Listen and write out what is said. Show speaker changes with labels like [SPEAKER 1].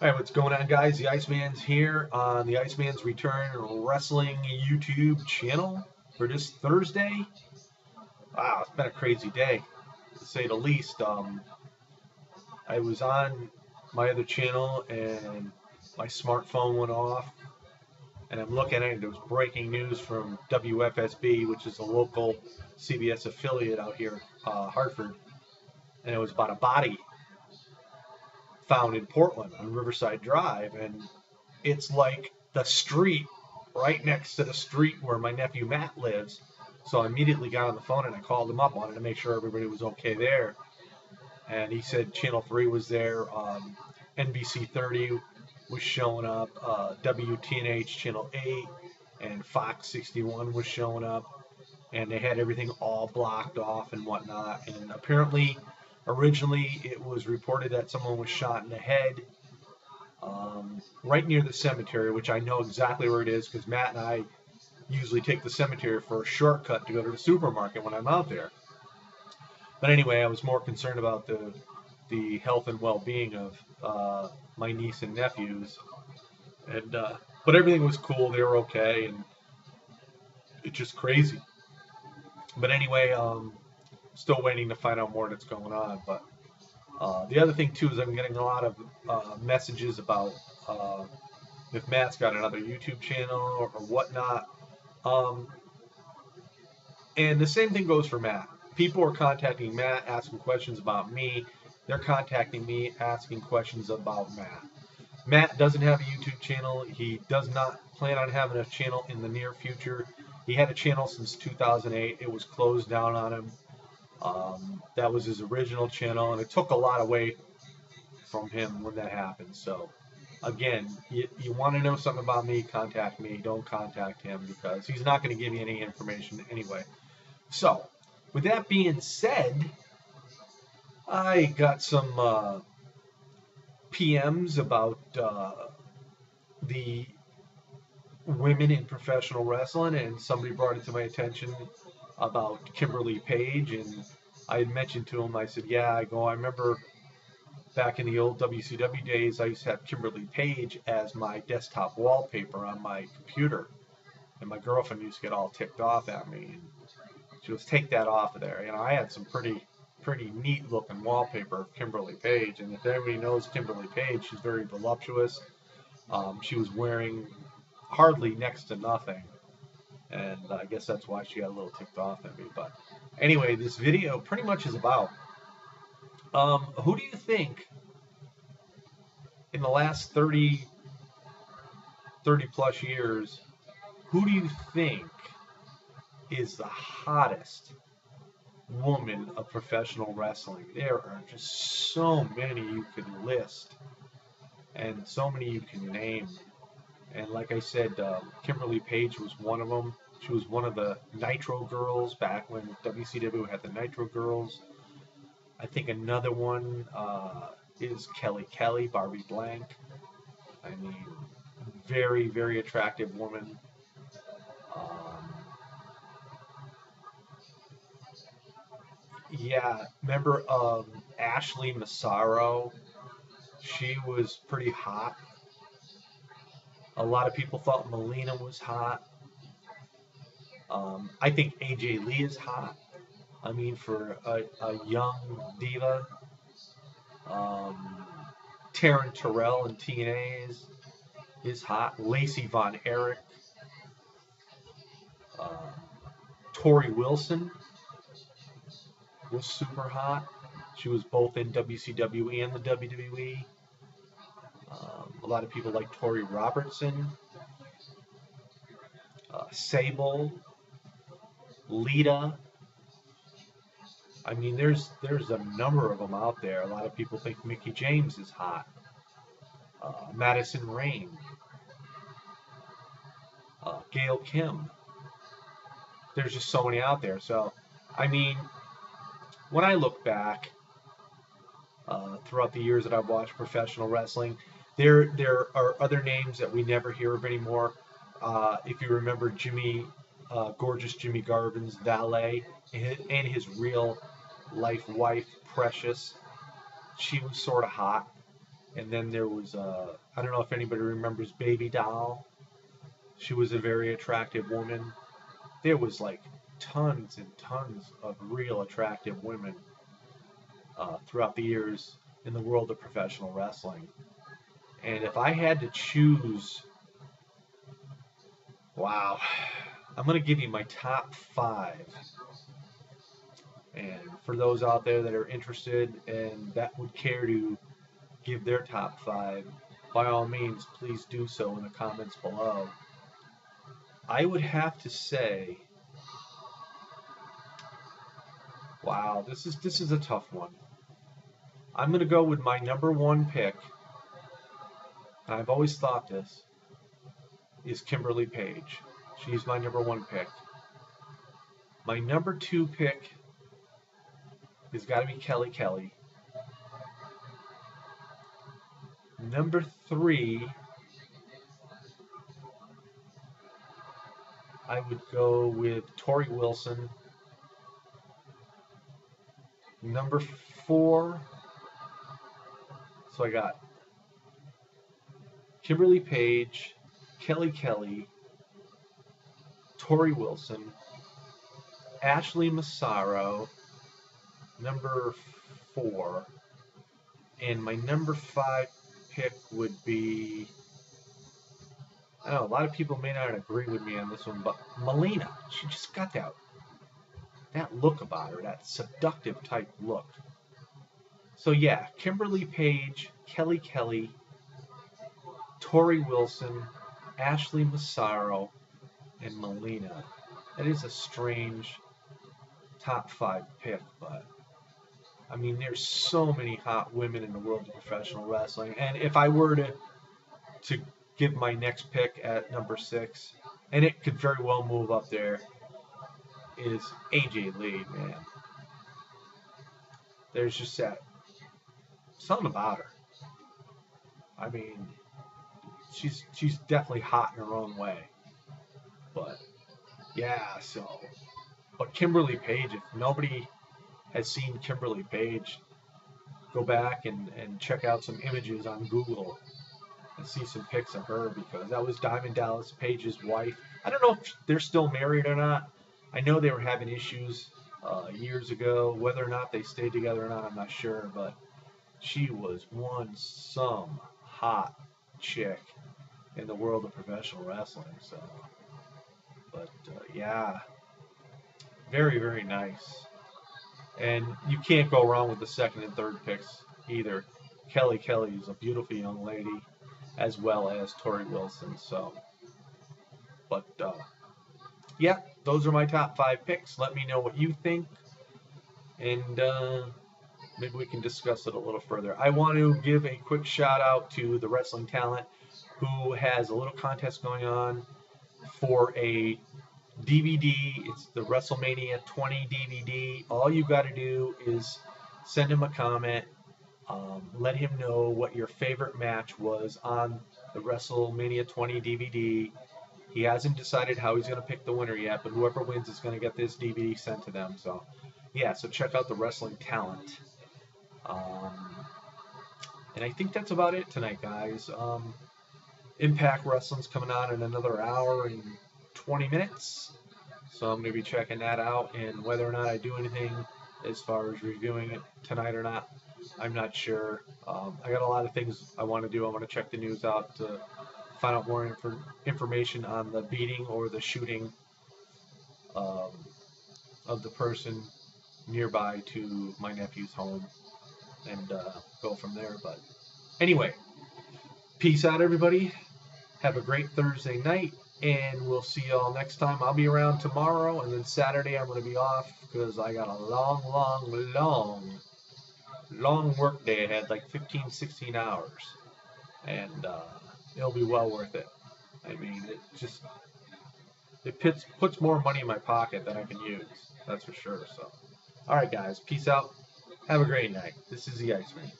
[SPEAKER 1] All right, what's going on, guys? The Iceman's here on the Iceman's Return Wrestling YouTube channel for this Thursday. Wow, it's been a crazy day, to say the least. I was on my other channel and my smartphone went off, and I'm looking at it. There was breaking news from WFSB, which is a local CBS affiliate out here, Hartford, and it was about a body found in Portland on Riverside Drive, and it's like the street right next to the street where my nephew Matt lives. So I immediately got on the phone and I called him up, wanted to make sure everybody was okay there. And he said Channel 3 was there, NBC 30 was showing up, WTNH Channel 8 and Fox 61 was showing up, and they had everything all blocked off and whatnot. And apparently, originally, it was reported that someone was shot in the head right near the cemetery, which I know exactly where it is because Matt and I usually take the cemetery for a shortcut to go to the supermarket when I'm out there. But anyway, I was more concerned about the health and well-being of my niece and nephews, and but everything was cool. They were okay, and it's just crazy. But anyway, still waiting to find out more that's going on. But the other thing too is I'm getting a lot of messages about if Matt's got another YouTube channel or whatnot. Um, and the same thing goes for Matt. People are contacting Matt, asking questions about me. They're contacting me, asking questions about Matt. Matt doesn't have a YouTube channel. He does not plan on having a channel in the near future. He had a channel since 2008. It was closed down on him. That was his original channel, and it took a lot away from him when that happened. So, again, you want to know something about me, contact me. Don't contact him because he's not going to give you any information anyway. So, with that being said, I got some PMs about the women in professional wrestling, and somebody brought it to my attention about Kimberly Page, and I had mentioned to him, I said, yeah, I remember back in the old WCW days, I used to have Kimberly Page as my desktop wallpaper on my computer, and my girlfriend used to get all ticked off at me, and she was take that off of there. I had some pretty neat looking wallpaper of Kimberly Page, and if everybody knows Kimberly Page, she's very voluptuous. She was wearing hardly next to nothing, and I guess that's why she got a little ticked off at me. But anyway, this video pretty much is about who do you think in the last 30 plus years, who do you think is the hottest woman of professional wrestling? There are just so many you could list and so many you can name. And like I said, Kimberly Page was one of them. She was one of the Nitro Girls back when WCW had the Nitro Girls. I think another one is Kelly, Barbie Blank. I mean, very, very attractive woman. Um, yeah, remember Ashley Massaro? She was pretty hot. A lot of people thought Melina was hot. I think AJ Lee is hot. I mean, for a young diva. Um, Taryn Terrell in TNA is hot. Lacey Von Erich. Uh, Tori Wilson was super hot. She was both in WCW and the WWE. A lot of people like Tori Robertson, Sable, Lita. I mean, there's a number of them out there. A lot of people think Mickie James is hot. Madison Rayne, Gail Kim. There's just so many out there. So, I mean, when I look back throughout the years that I've watched professional wrestling, there are other names that we never hear of anymore. If you remember gorgeous Jimmy Garvin's valet and his real life wife, Precious, she was sort of hot. And then there was, I don't know if anybody remembers Baby Doll. She was a very attractive woman. There was like tons and tons of real attractive women throughout the years in the world of professional wrestling. And if I had to choose, wow, I'm going to give you my top 5. And for those out there that are interested and that would care to give their top 5, by all means, please do so in the comments below. I would have to say, wow, this is a tough one. I'm going to go with my number 1 pick, and I've always thought this, is Kimberly Page. She's my number 1 pick. My number 2 pick has got to be Kelly. Number 3, I would go with Tori Wilson. Number 4, so I got Kimberly Page, Kelly, Tori Wilson, Ashley Massaro, number 4, and my number 5 pick would be, I don't know, a lot of people may not agree with me on this one, but Melina. She just got that look about her, that seductive type look. So yeah, Kimberly Page, Kelly, Tori Wilson, Ashley Massaro, and Melina. That is a strange top 5 pick, but I mean, there's so many hot women in the world of professional wrestling. And if I were to give my next pick at number 6, and it could very well move up there, is AJ Lee, man. There's just something about her. I mean, she's definitely hot in her own way. But yeah, but Kimberly Page, if nobody has seen Kimberly Page, go back and check out some images on Google and see some pics of her, because that was Diamond Dallas Page's wife. I don't know if they're still married or not. I know they were having issues years ago. Whether or not they stayed together or not, I'm not sure, but she was some hot chick in the world of professional wrestling. So, but yeah, very, very nice. And you can't go wrong with the 2nd and 3rd picks either. Kelly is a beautiful young lady, as well as Tori Wilson. So, but yeah, those are my top 5 picks. Let me know what you think, and maybe we can discuss it a little further. I want to give a quick shout out to the Wrestling Talent, who has a little contest going on for a DVD. It's the WrestleMania 20 DVD. All you got to do is send him a comment. Let him know what your favorite match was on the WrestleMania 20 DVD. He hasn't decided how he's going to pick the winner yet, but whoever wins is going to get this DVD sent to them. So, yeah, so check out the Wrestling Talent. And I think that's about it tonight, guys. Impact Wrestling's coming on in another hour and 20 minutes. So I'm going to be checking that out, and whether or not I do anything as far as reviewing it tonight or not, I'm not sure. I got a lot of things I want to do. I want to check the news out to find out more information on the beating or the shooting of the person nearby to my nephew's home, and go from there. But anyway, peace out, everybody. Have a great Thursday night, and we'll see you all next time. I'll be around tomorrow, and then Saturday I'm going to be off because I got a long work day ahead, like 15, 16 hours, and it'll be well worth it. I mean, it puts more money in my pocket than I can use, that's for sure. So, all right, guys, peace out. Have a great night. This is the Iceman.